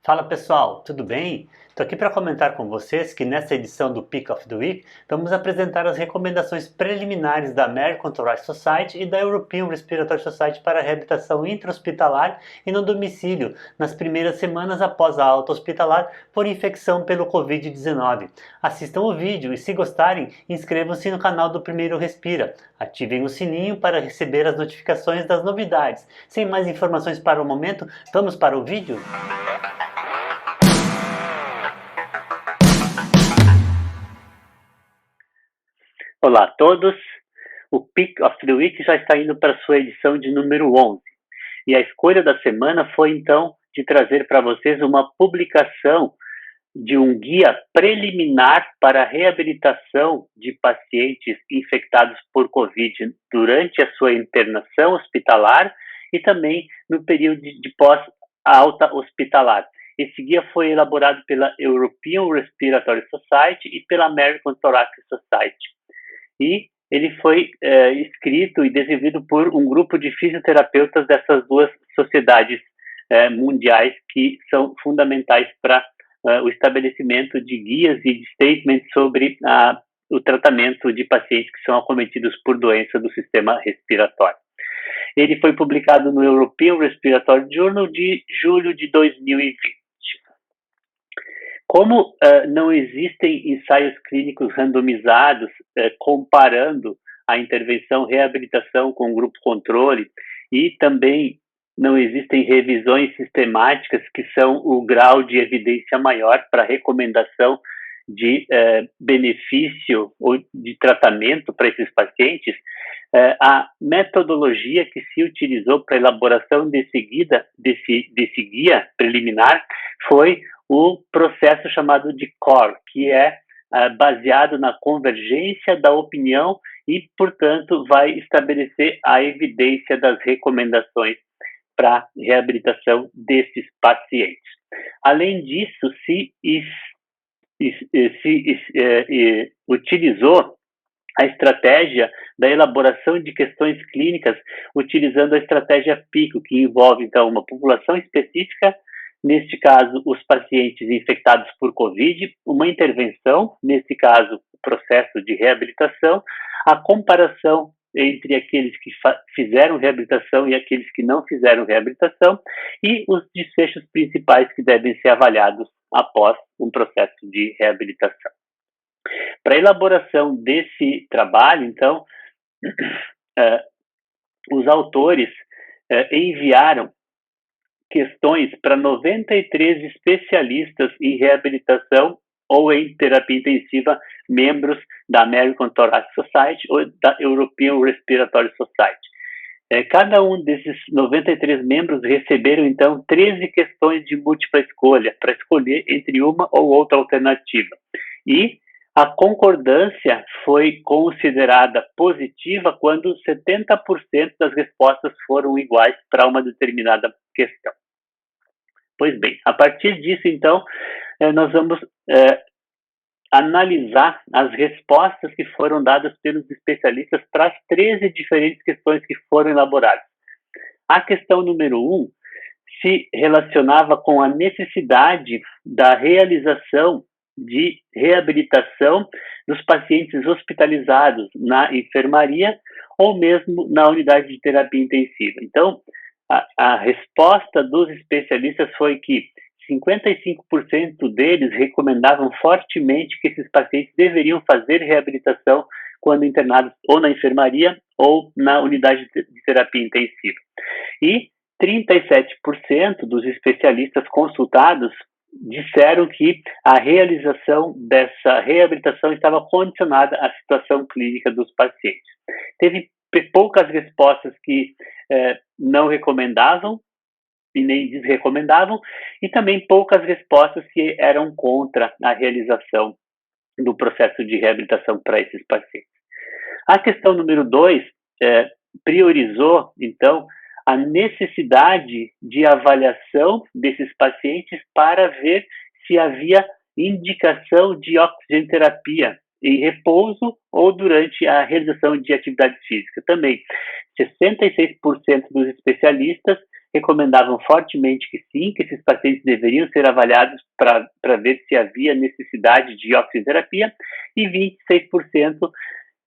Fala pessoal, tudo bem? Estou aqui para comentar com vocês que nesta edição do Pick of the Week vamos apresentar as recomendações preliminares da American Thoracic Society e da European Respiratory Society para a reabilitação intra-hospitalar e no domicílio nas primeiras semanas após a alta hospitalar por infecção pelo Covid-19. Assistam o vídeo e, se gostarem, inscrevam-se no canal do Primeiro Respira. Ativem o sininho para receber as notificações das novidades. Sem mais informações para o momento, vamos para o vídeo? Olá a todos, o Pick of the Week já está indo para a sua edição de número 11 e a escolha da semana foi então de trazer para vocês uma publicação de um guia preliminar para a reabilitação de pacientes infectados por Covid durante a sua internação hospitalar e também no período de pós-alta hospitalar. Esse guia foi elaborado pela European Respiratory Society e pela American Thoracic Society. E ele foi escrito e desenvolvido por um grupo de fisioterapeutas dessas duas sociedades mundiais que são fundamentais para o estabelecimento de guias e de statements sobre o tratamento de pacientes que são acometidos por doença do sistema respiratório. Ele foi publicado no European Respiratory Journal de julho de 2020. Como não existem ensaios clínicos randomizados comparando a intervenção reabilitação com o grupo controle e também não existem revisões sistemáticas que são o grau de evidência maior para recomendação de benefício ou de tratamento para esses pacientes, a metodologia que se utilizou para a elaboração desse guia preliminar foi o processo chamado de CORE, que é baseado na convergência da opinião e, portanto, vai estabelecer a evidência das recomendações para a reabilitação desses pacientes. Além disso, se utilizou a estratégia da elaboração de questões clínicas utilizando a estratégia PICO, que envolve, então, uma população específica, neste caso, os pacientes infectados por Covid, uma intervenção, neste caso, o processo de reabilitação, a comparação entre aqueles que fizeram reabilitação e aqueles que não fizeram reabilitação e os desfechos principais que devem ser avaliados após um processo de reabilitação. Para a elaboração desse trabalho, então, os autores enviaram questões para 93 especialistas em reabilitação ou em terapia intensiva, membros da American Thoracic Society ou da European Respiratory Society. Cada um desses 93 membros receberam, então, 13 questões de múltipla escolha, para escolher entre uma ou outra alternativa. E a concordância foi considerada positiva quando 70% das respostas foram iguais para uma determinada questão. Pois bem, a partir disso, então, nós vamos analisar as respostas que foram dadas pelos especialistas para as 13 diferentes questões que foram elaboradas. A questão número 1 se relacionava com a necessidade da realização de reabilitação dos pacientes hospitalizados na enfermaria ou mesmo na unidade de terapia intensiva. Então, a resposta dos especialistas foi que 55% deles recomendavam fortemente que esses pacientes deveriam fazer reabilitação quando internados ou na enfermaria ou na unidade de terapia intensiva. E 37% dos especialistas consultados disseram que a realização dessa reabilitação estava condicionada à situação clínica dos pacientes. Teve poucas respostas que não recomendavam e nem desrecomendavam, e também poucas respostas que eram contra a realização do processo de reabilitação para esses pacientes. A questão número 2 priorizou, então, a necessidade de avaliação desses pacientes para ver se havia indicação de oxigenoterapia em repouso ou durante a realização de atividade física. Também, 66% dos especialistas recomendavam fortemente que sim, que esses pacientes deveriam ser avaliados para ver se havia necessidade de oxigenoterapia, e 26%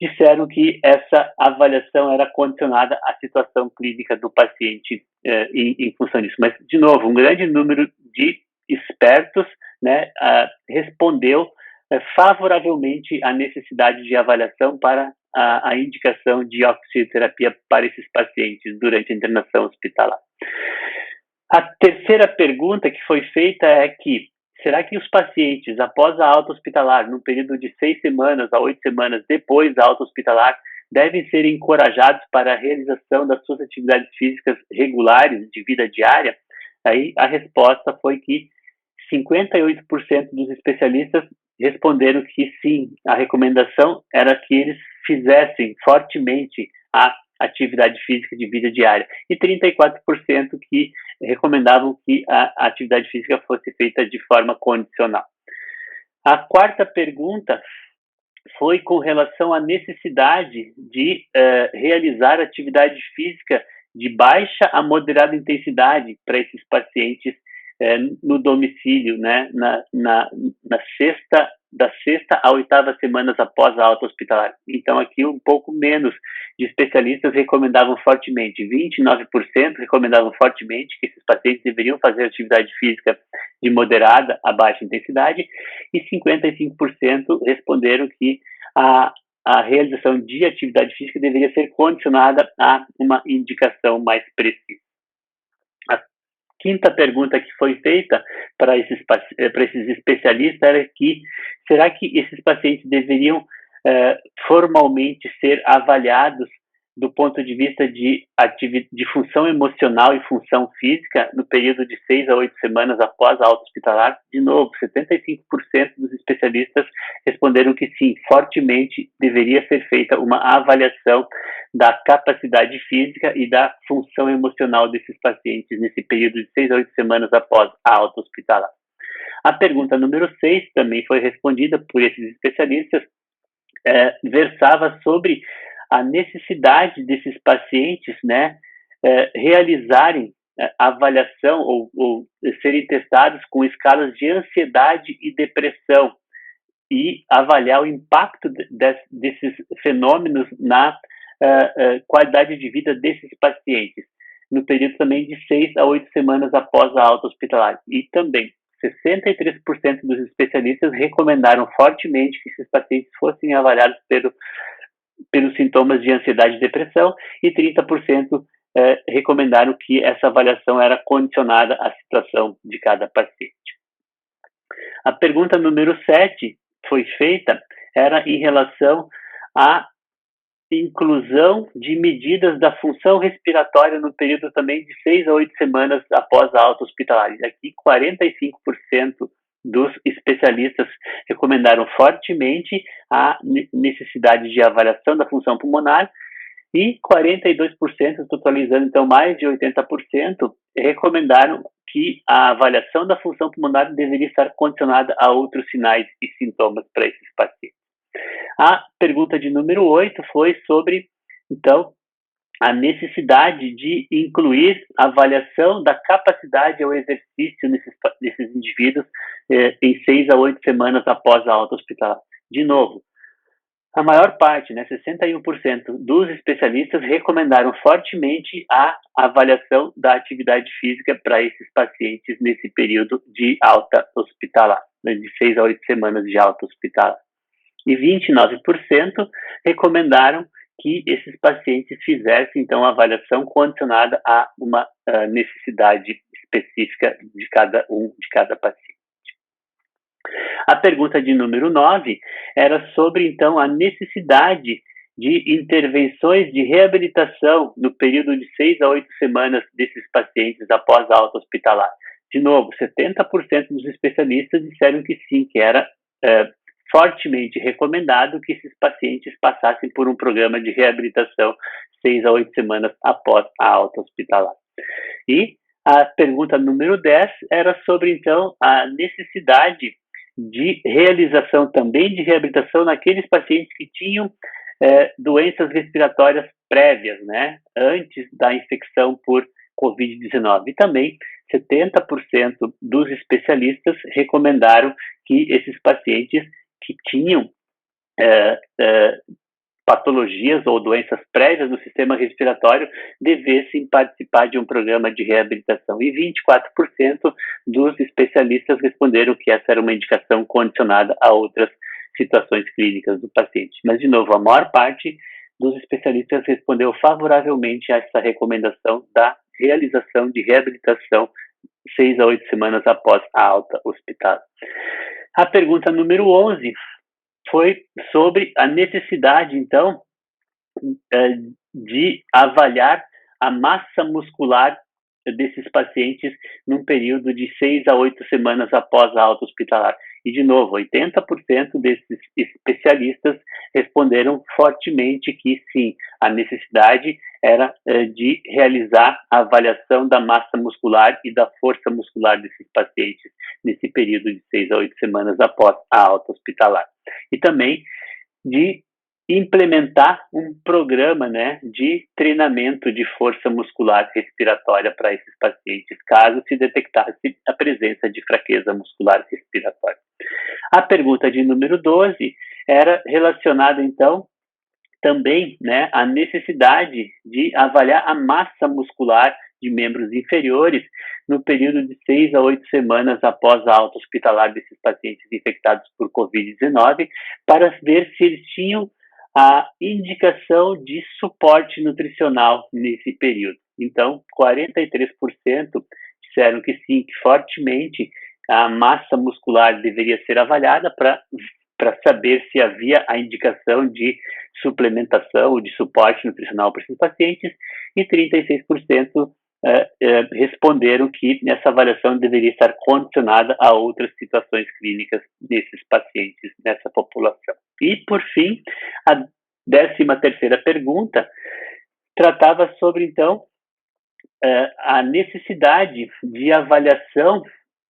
disseram que essa avaliação era condicionada à situação clínica do paciente em função disso. Mas, de novo, um grande número de expertos, né, respondeu favoravelmente à necessidade de avaliação para a indicação de oxigenoterapia para esses pacientes durante a internação hospitalar. A terceira pergunta que foi feita é que será que os pacientes, após a alta hospitalar, no período de 6 semanas a 8 semanas depois da alta hospitalar, devem ser encorajados para a realização das suas atividades físicas regulares de vida diária? Aí a resposta foi que 58% dos especialistas responderam que sim, a recomendação era que eles fizessem fortemente a atividade física de vida diária, e 34% que recomendavam que a atividade física fosse feita de forma condicional. A quarta pergunta foi com relação à necessidade de realizar atividade física de baixa a moderada intensidade para esses pacientes no domicílio, né, da sexta à oitava semanas após a alta hospitalar. Então, aqui um pouco menos de especialistas recomendavam fortemente, 29% recomendavam fortemente que esses pacientes deveriam fazer atividade física de moderada a baixa intensidade, e 55% responderam que a realização de atividade física deveria ser condicionada a uma indicação mais precisa. A quinta pergunta que foi feita para esses especialistas era que será que esses pacientes deveriam formalmente ser avaliados do ponto de vista de função emocional e função física no período de 6 a 8 semanas após a alta hospitalar? De novo, 75% dos especialistas responderam que sim, fortemente deveria ser feita uma avaliação da capacidade física e da função emocional desses pacientes nesse período de 6 a 8 semanas após a alta hospitalar. A pergunta número 6 também foi respondida por esses especialistas, versava sobre a necessidade desses pacientes, né, realizarem avaliação ou serem testados com escalas de ansiedade e depressão e avaliar o impacto desses fenômenos na qualidade de vida desses pacientes, no período também de 6 a 8 semanas após a alta hospitalar. E também 63% dos especialistas recomendaram fortemente que esses pacientes fossem avaliados pelos sintomas de ansiedade e depressão, e 30% recomendaram que essa avaliação era condicionada à situação de cada paciente. A pergunta número 7 foi feita, era em relação à inclusão de medidas da função respiratória no período também de 6 a 8 semanas após a alta hospitalar. E aqui 45% dos especialistas recomendaram fortemente a necessidade de avaliação da função pulmonar, e 42%, totalizando então mais de 80%, recomendaram que a avaliação da função pulmonar deveria estar condicionada a outros sinais e sintomas para esses pacientes. A pergunta de número 8 foi sobre, então, a necessidade de incluir a avaliação da capacidade ao exercício nesses indivíduos em 6 a 8 semanas após a alta hospitalar. De novo, a maior parte, 61% dos especialistas recomendaram fortemente a avaliação da atividade física para esses pacientes nesse período de alta hospitalar, de 6 a 8 semanas de alta hospitalar. E 29% recomendaram que esses pacientes fizessem, então, a avaliação condicionada a uma necessidade específica de cada paciente. A pergunta de número 9 era sobre, então, a necessidade de intervenções de reabilitação no período de 6 a 8 semanas desses pacientes após a alta hospitalar. De novo, 70% dos especialistas disseram que sim, que era fortemente recomendado que esses pacientes passassem por um programa de reabilitação 6 a 8 semanas após a alta hospitalar. E a pergunta número 10 era sobre, então, a necessidade de realização também de reabilitação naqueles pacientes que tinham doenças respiratórias prévias, né, antes da infecção por Covid-19. E também 70% dos especialistas recomendaram que esses pacientes que tinham patologias ou doenças prévias no sistema respiratório devessem participar de um programa de reabilitação. E 24% dos especialistas responderam que essa era uma indicação condicionada a outras situações clínicas do paciente. Mas, de novo, a maior parte dos especialistas respondeu favoravelmente a essa recomendação da realização de reabilitação 6 a 8 semanas após a alta hospitalar. A pergunta número 11 foi sobre a necessidade, então, de avaliar a massa muscular desses pacientes num período de 6 a 8 semanas após a alta hospitalar. E, de novo, 80% desses especialistas responderam fortemente que sim, a necessidade era de realizar a avaliação da massa muscular e da força muscular desses pacientes nesse período de 6 a 8 semanas após a alta hospitalar. E também de implementar um programa, né, de treinamento de força muscular respiratória para esses pacientes, caso se detectasse a presença de fraqueza muscular respiratória. A pergunta de número 12 era relacionada, então, também, né, à necessidade de avaliar a massa muscular de membros inferiores no período de 6 a 8 semanas após a alta hospitalar desses pacientes infectados por Covid-19, para ver se eles tinham a indicação de suporte nutricional nesse período. Então, 43% disseram que sim, que fortemente a massa muscular deveria ser avaliada para saber se havia a indicação de suplementação ou de suporte nutricional para esses pacientes, e 36% responderam que essa avaliação deveria estar condicionada a outras situações clínicas desses pacientes, nessa população. E, por fim, a 13ª pergunta tratava sobre, então, a necessidade de avaliação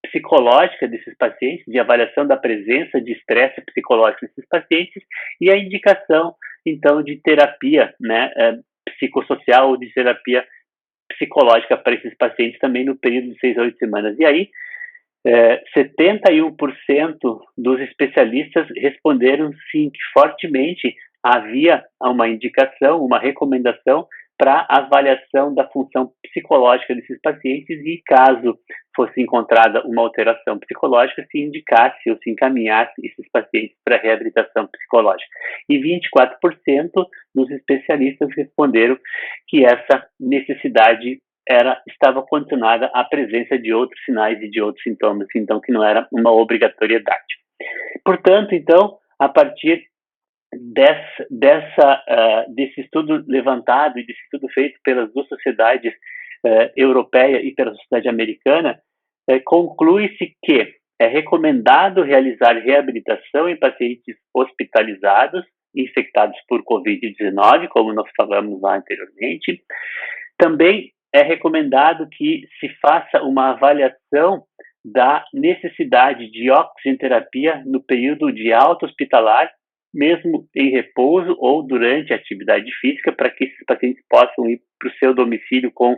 psicológica desses pacientes, de avaliação da presença de estresse psicológico nesses pacientes e a indicação, então, de terapia, né, psicossocial ou de terapia psicológica para esses pacientes também no período de 6 a 8 semanas. E aí, 71% dos especialistas responderam sim, que fortemente havia uma indicação, uma recomendação para avaliação da função psicológica desses pacientes e, caso fosse encontrada uma alteração psicológica, se indicasse ou se encaminhasse esses pacientes para reabilitação psicológica. E 24% dos especialistas responderam que essa necessidade estava condicionada à presença de outros sinais e de outros sintomas, então que não era uma obrigatoriedade. Portanto, então, a partir desse estudo levantado e desse estudo feito pelas duas sociedades europeia e pela sociedade americana, conclui-se que é recomendado realizar reabilitação em pacientes hospitalizados, infectados por Covid-19, como nós falamos lá anteriormente. Também é recomendado que se faça uma avaliação da necessidade de oxigenoterapia no período de alta hospitalar, mesmo em repouso ou durante a atividade física, para que esses pacientes possam ir para o seu domicílio com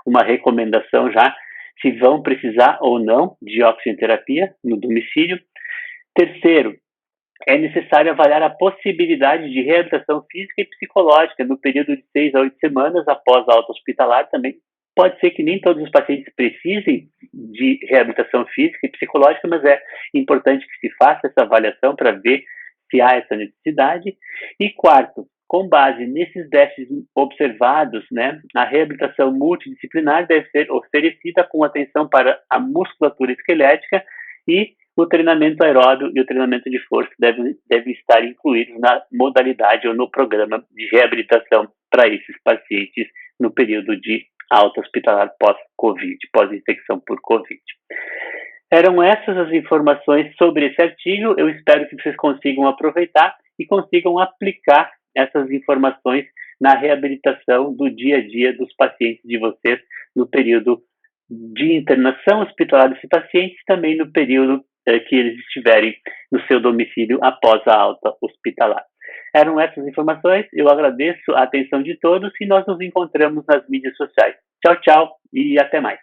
uma recomendação já se vão precisar ou não de oxigenoterapia no domicílio. Terceiro, é necessário avaliar a possibilidade de reabilitação física e psicológica no período de 6 a 8 semanas após a alta hospitalar também. Pode ser que nem todos os pacientes precisem de reabilitação física e psicológica, mas é importante que se faça essa avaliação para ver se há essa necessidade. E quarto, com base nesses déficits observados, né, a reabilitação multidisciplinar deve ser oferecida com atenção para a musculatura esquelética e o treinamento aeróbio e o treinamento de força devem estar incluídos na modalidade ou no programa de reabilitação para esses pacientes no período de alta hospitalar pós-Covid, pós-infecção por Covid. Eram essas as informações sobre esse artigo. Eu espero que vocês consigam aproveitar e consigam aplicar essas informações na reabilitação do dia a dia dos pacientes de vocês no período de internação hospitalar desses pacientes, também no período que eles estiverem no seu domicílio após a alta hospitalar. Eram essas informações, eu agradeço a atenção de todos e nós nos encontramos nas mídias sociais. Tchau, tchau e até mais.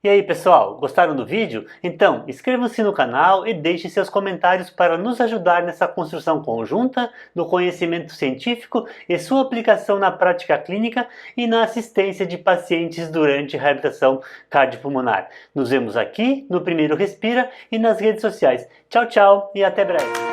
E aí pessoal, gostaram do vídeo? Então inscrevam-se no canal e deixem seus comentários para nos ajudar nessa construção conjunta do conhecimento científico e sua aplicação na prática clínica e na assistência de pacientes durante a reabilitação cardiopulmonar. Nos vemos aqui no Primeiro Respira e nas redes sociais. Tchau, tchau e até breve!